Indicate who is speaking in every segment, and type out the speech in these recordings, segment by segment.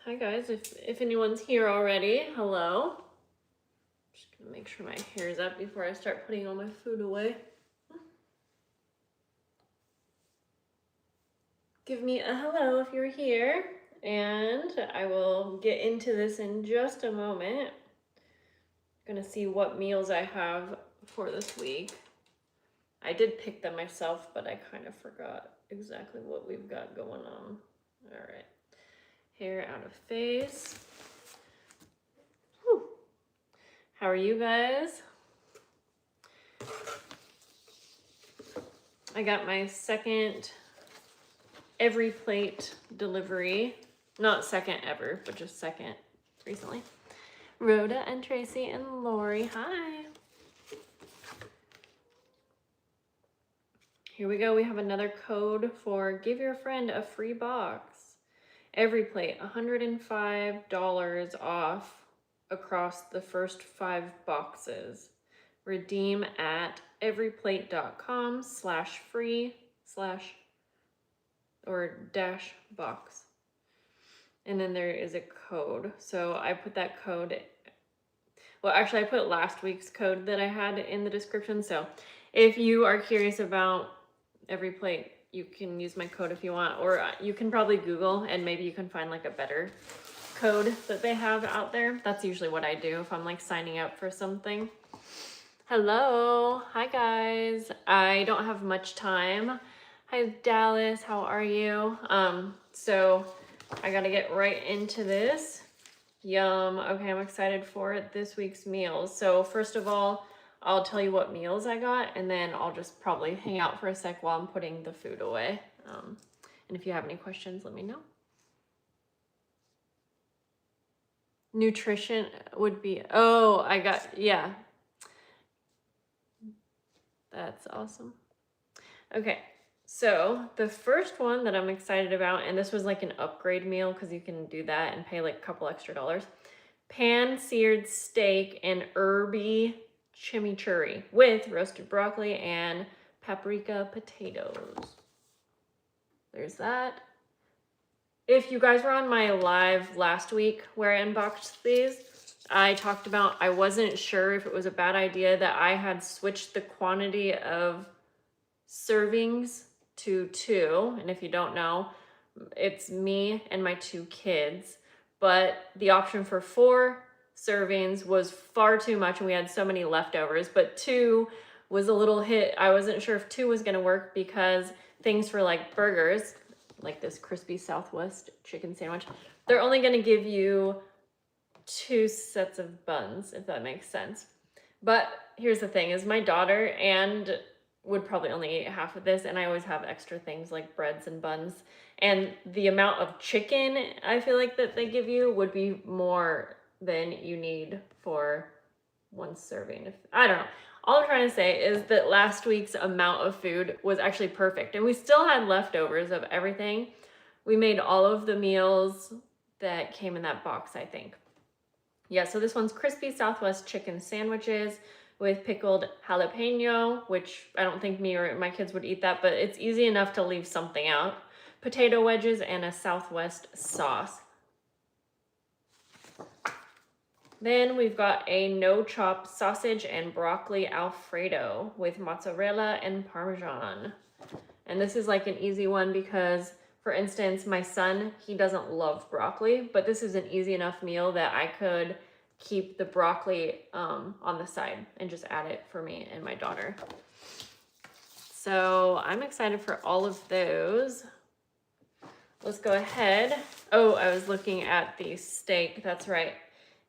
Speaker 1: Hi guys, if anyone's here already, hello. Just gonna make sure my hair's up before I start putting all my food away. Give me a hello if you're here, and I will get into this in just a moment. Gonna see what meals I have for this week. I did pick them myself, but I kind of forgot exactly what we've got going on. All right, hair out of face. Whew. How are you guys? I got my second EveryPlate delivery. Not second ever, but just second recently. Rhoda and Tracy and Lori, hi. Here we go. We have another code for give your friend a free box. EveryPlate, $105 off across the first 5 boxes. Redeem at everyplate.com/free/ or -box. And then there is a code. So I put that code, well, actually I put last week's code that I had in the description. So if you are curious about EveryPlate, you can use my code if you want, or you can probably Google and maybe you can find like a better code that they have out there. That's usually what I do if I'm like signing up for something. Hello, hi guys. I don't have much time. Hi Dallas, how are you? So I gotta get right into this. Yum. Okay, I'm excited for this week's meals. So first of all, I'll tell you what meals I got, and then I'll just probably hang out for a sec while I'm putting the food away. And if you have any questions, let me know. Nutrition would be, oh, I got, yeah. That's awesome. Okay, so the first one that I'm excited about, and this was like an upgrade meal because you can do that and pay like a couple extra dollars. Pan-seared steak and herby chimichurri with roasted broccoli and paprika potatoes. There's that. If you guys were on my live last week where I unboxed these, I talked about I wasn't sure if it was a bad idea that I had switched the quantity of servings to 2. And if you don't know, it's me and my 2 kids. But the option for 4 servings was far too much and we had so many leftovers. But 2 was a little hit. I wasn't sure if 2 was going to work because things for like burgers, like this crispy Southwest chicken sandwich, they're only going to give you 2 sets of buns, if that makes sense. But here's the thing is my daughter and would probably only eat half of this, and I always have extra things like breads and buns, and the amount of chicken I feel like that they give you would be more than you need for 1 serving. I don't know. All I'm trying to say is that last week's amount of food was actually perfect, and we still had leftovers of everything. We made all of the meals that came in that box, I think. Yeah, so this one's crispy Southwest chicken sandwiches with pickled jalapeno, which I don't think me or my kids would eat that, but it's easy enough to leave something out. Potato wedges and a Southwest sauce. Then we've got a no-chop sausage and broccoli Alfredo with mozzarella and Parmesan. And this is like an easy one because, for instance, my son, he doesn't love broccoli, but this is an easy enough meal that I could keep the broccoli on the side and just add it for me and my daughter. So I'm excited for all of those. Let's go ahead. Oh, I was looking at the steak. That's right.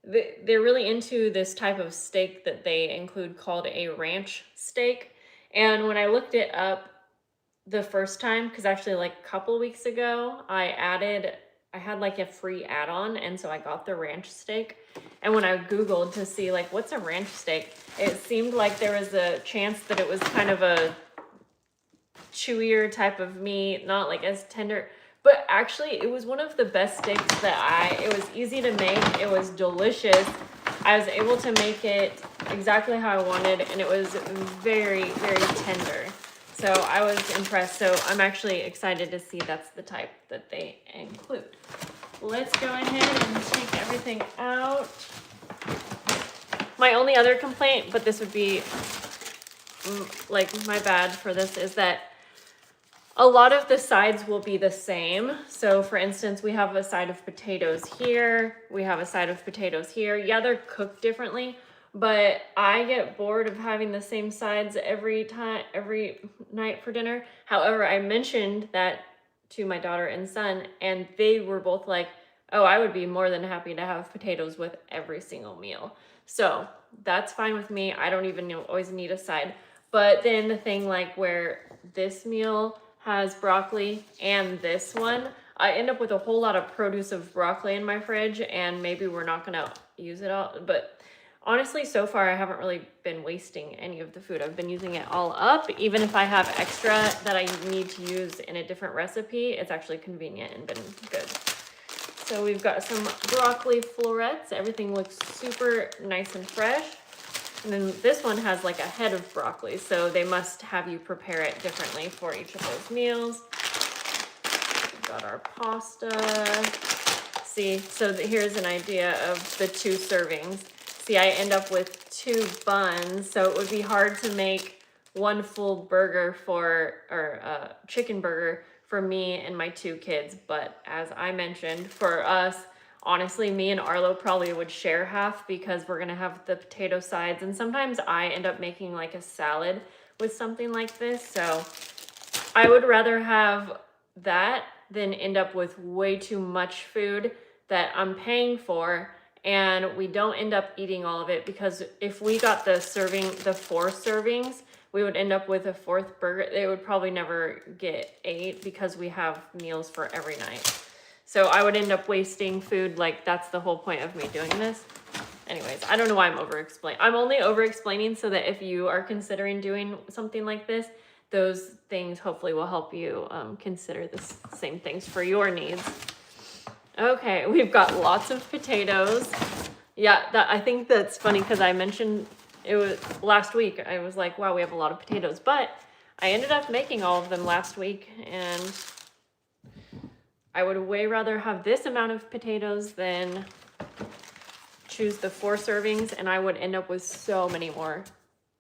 Speaker 1: They're really into this type of steak that they include called a ranch steak. And when I looked it up the first time, because actually like a couple weeks ago, I had like a free add-on, and so I got the ranch steak. And when I Googled to see like what's a ranch steak, it seemed like there was a chance that it was kind of a chewier type of meat, not like as tender. But actually, it was one of the best steaks that it was easy to make. It was delicious. I was able to make it exactly how I wanted, and it was very, very tender. So I was impressed. So I'm actually excited to see that's the type that they include. let's go ahead and take everything out. My only other complaint, but this would be like my bad for this, is that a lot of the sides will be the same. So for instance, we have a side of potatoes here. We have a side of potatoes here. Yeah, they're cooked differently, but I get bored of having the same sides every night for dinner. However, I mentioned that to my daughter and son, and they were both like, oh, I would be more than happy to have potatoes with every single meal. So that's fine with me. I don't even always need a side. But then the thing like where this meal has broccoli and this one, I end up with a whole lot of produce of broccoli in my fridge, and maybe we're not gonna use it all. But honestly, so far I haven't really been wasting any of the food. I've been using it all up. Even if I have extra that I need to use in a different recipe, it's actually convenient and been good. So we've got some broccoli florets. Everything looks super nice and fresh. And then this one has like a head of broccoli, so they must have you prepare it differently for each of those meals. We've got our pasta. See, so here's an idea of the 2 servings. See, I end up with 2 buns, so it would be hard to make one full burger or chicken burger for me and my 2 kids. But as I mentioned, for us, honestly, me and Arlo probably would share half because we're gonna have the potato sides, and sometimes I end up making like a salad with something like this. So I would rather have that than end up with way too much food that I'm paying for and we don't end up eating all of it, because if we got the 4 servings, we would end up with a 4th burger. They would probably never get 8 because we have meals for every night. So I would end up wasting food. Like, that's the whole point of me doing this. Anyways, I don't know why I'm over-explaining. I'm only over-explaining so that if you are considering doing something like this, those things hopefully will help you consider the same things for your needs. Okay, we've got lots of potatoes. Yeah, I think that's funny because I mentioned it was last week. I was like, wow, we have a lot of potatoes. But I ended up making all of them last week, and I would way rather have this amount of potatoes than choose the 4 servings, and I would end up with so many more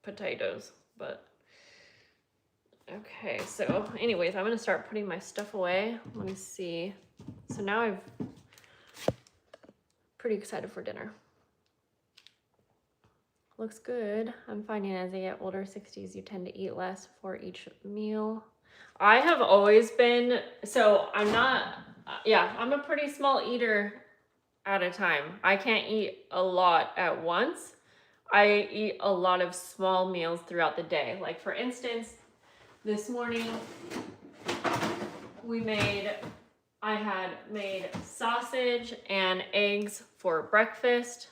Speaker 1: potatoes. But okay, so anyways, I'm gonna start putting my stuff away. Let me see. So now I'm pretty excited for dinner. Looks good. I'm finding as I get older, 60s, you tend to eat less for each meal. I have always been, so I'm not, I'm a pretty small eater at a time. I can't eat a lot at once. I eat a lot of small meals throughout the day. Like for instance, this morning I had made sausage and eggs for breakfast.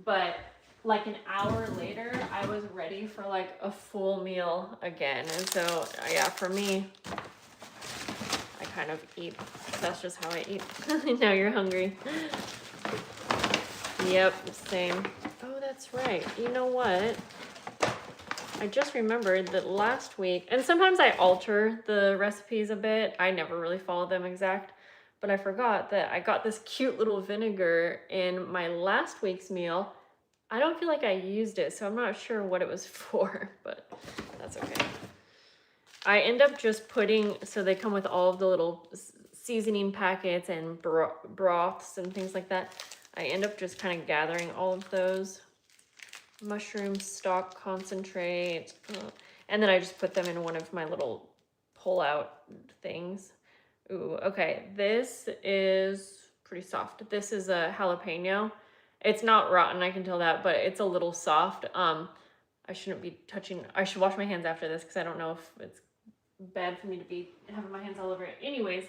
Speaker 1: But like an hour later, I was ready for like a full meal again. And so, yeah, for me, I kind of eat. That's just how I eat. Now you're hungry. Yep, same. Oh, that's right. You know what? I just remembered that last week, and sometimes I alter the recipes a bit. I never really follow them exact. But I forgot that I got this cute little vinegar in my last week's meal. I don't feel like I used it, so I'm not sure what it was for, but that's okay. I end up just putting, so they come with all of the little seasoning packets and broths and things like that. I end up just kind of gathering all of those. Mushroom stock concentrate. And then I just put them in one of my little pull-out things. Ooh, okay, this is pretty soft. This is a jalapeno. It's not rotten, I can tell that, but it's a little soft. I shouldn't be touching, I should wash my hands after this because I don't know if it's bad for me to be having my hands all over it. Anyways,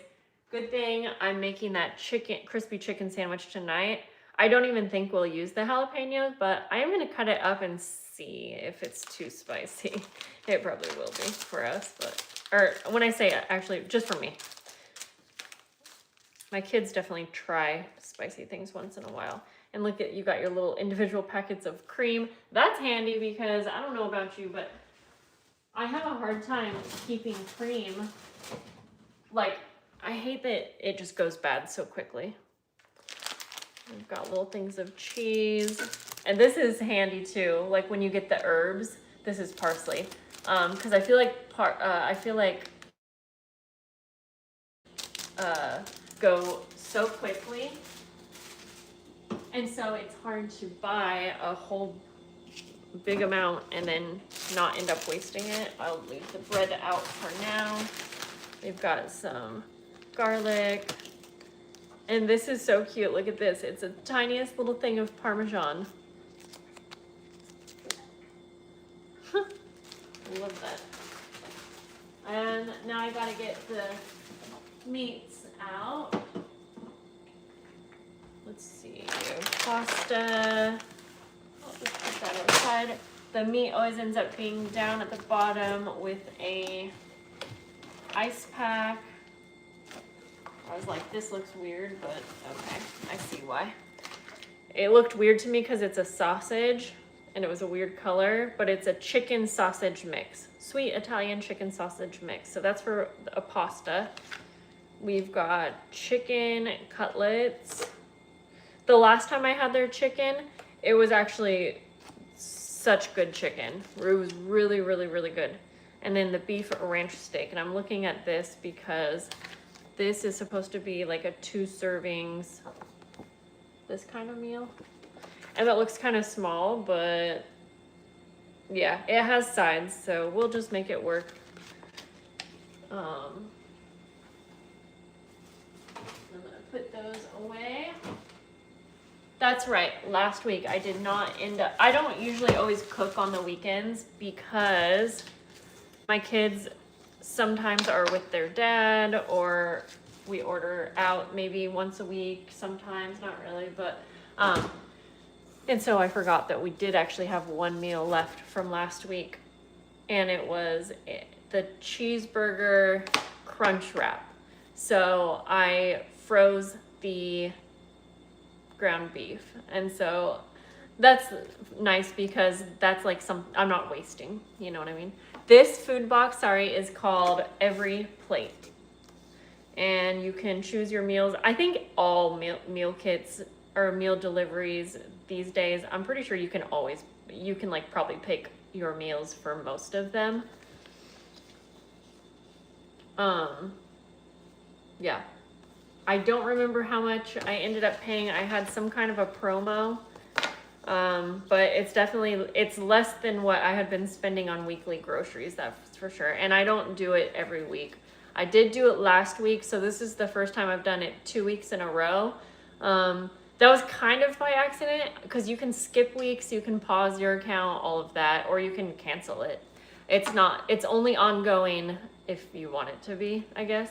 Speaker 1: good thing I'm making that crispy chicken sandwich tonight. I don't even think we'll use the jalapenos, but I am gonna cut it up and see if it's too spicy. It probably will be for us, or when I say actually, just for me. My kids definitely try spicy things once in a while. And look at, you got your little individual packets of cream. That's handy because I don't know about you, but I have a hard time keeping cream. Like, I hate that it just goes bad so quickly. We've got little things of cheese. And this is handy too. Like when you get the herbs, this is parsley. Because I feel like go so quickly. And so it's hard to buy a whole big amount and then not end up wasting it. I'll leave the bread out for now. We've got some garlic. And this is so cute. Look at this. It's the tiniest little thing of Parmesan. Love that. And now I gotta get the meats out. Let's see. Pasta. I'll just put that aside. The meat always ends up being down at the bottom with a ice pack. I was like, this looks weird, but okay, I see why. It looked weird to me because it's a sausage and it was a weird color, but it's a chicken sausage mix. Sweet Italian chicken sausage mix. So that's for a pasta. We've got chicken cutlets. The last time I had their chicken, it was actually such good chicken. It was really, really, really good. And then the beef ranch steak. And I'm looking at this because this is supposed to be like a 2 servings, this kind of meal. And it looks kind of small, but yeah, it has sides, so we'll just make it work. I'm gonna put those away. That's right, last week I did not end up, I don't usually always cook on the weekends because my kids sometimes are with their dad, or we order out maybe once a week, sometimes, not really, but and so I forgot that we did actually have one meal left from last week, and it was the cheeseburger crunch wrap. So I froze the ground beef, and so that's nice because that's like I'm not wasting, you know what I mean? This food box, sorry, is called EveryPlate. And you can choose your meals. I think all meal kits or meal deliveries these days, I'm pretty sure you can like probably pick your meals for most of them. Yeah. I don't remember how much I ended up paying. I had some kind of a promo. But it's less than what I had been spending on weekly groceries, that's for sure. And I don't do it every week. I did do it last week, so this is the first time I've done it 2 weeks in a row. That was kind of by accident because you can skip weeks, you can pause your account, all of that, or you can cancel it. It's only ongoing if you want it to be, I guess.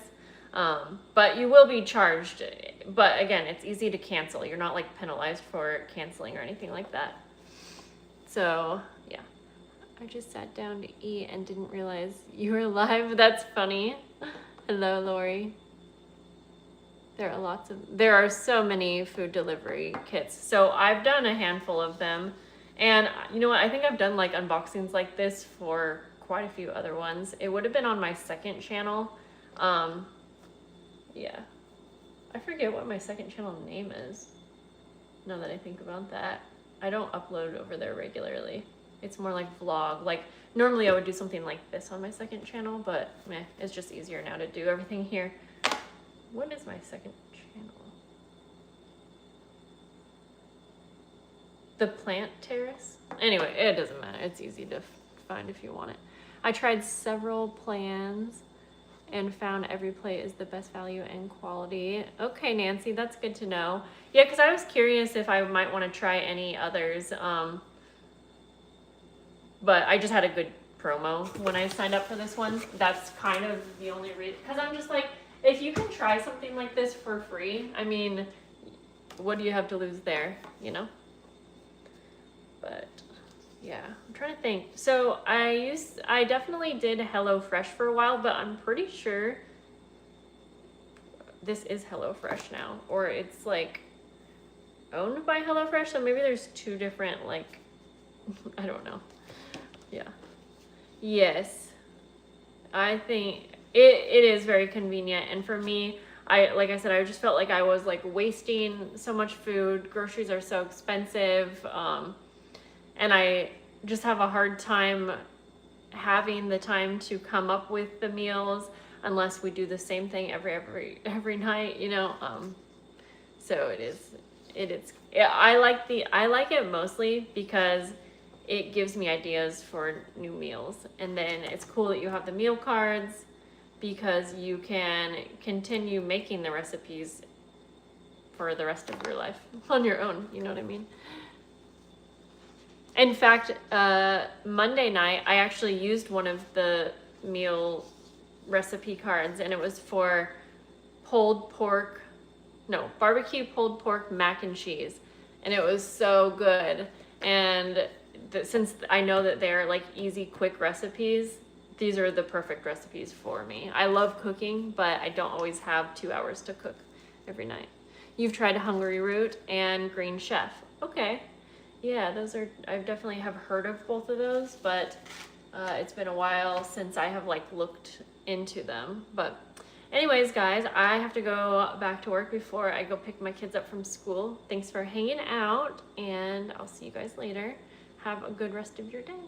Speaker 1: But you will be charged. But again, it's easy to cancel. You're not like penalized for canceling or anything like that. So yeah, I just sat down to eat and didn't realize you were live. That's funny. Hello, Lori. There are so many food delivery kits. So I've done a handful of them, and you know what? I think I've done like unboxings like this for quite a few other ones. It would have been on my second channel. Yeah, I forget what my second channel name is, now that I think about that. I don't upload over there regularly. It's more like vlog. Like normally I would do something like this on my second channel, but it's just easier now to do everything here. What is my second channel? The Plant Terrace? Anyway, it doesn't matter. It's easy to find if you want it. I tried several plans and found EveryPlate is the best value and quality. Okay, Nancy, that's good to know. Yeah, because I was curious if I might want to try any others. But I just had a good promo when I signed up for this one. That's kind of the only reason. Because I'm just like, if you can try something like this for free, I mean, what do you have to lose there, you know? But yeah, I'm trying to think. So I definitely did HelloFresh for a while, but I'm pretty sure this is HelloFresh now, or it's like owned by HelloFresh. So maybe there's 2 different, like, I don't know. Yeah. Yes. I think it is very convenient. And for me, like I said, I just felt like I was like wasting so much food. Groceries are so expensive. And I just have a hard time having the time to come up with the meals unless we do the same thing every night, you know. So I like it mostly because it gives me ideas for new meals. And then it's cool that you have the meal cards because you can continue making the recipes for the rest of your life on your own, you know what I mean? In fact, Monday night, I actually used one of the meal recipe cards, and it was for barbecue pulled pork mac and cheese. And it was so good. And since I know that they're like easy, quick recipes, these are the perfect recipes for me. I love cooking, but I don't always have 2 hours to cook every night. You've tried Hungry Root and Green Chef. Okay. Yeah, I definitely have heard of both of those, but it's been a while since I have like looked into them. But anyways, guys, I have to go back to work before I go pick my kids up from school. Thanks for hanging out, and I'll see you guys later. Have a good rest of your day.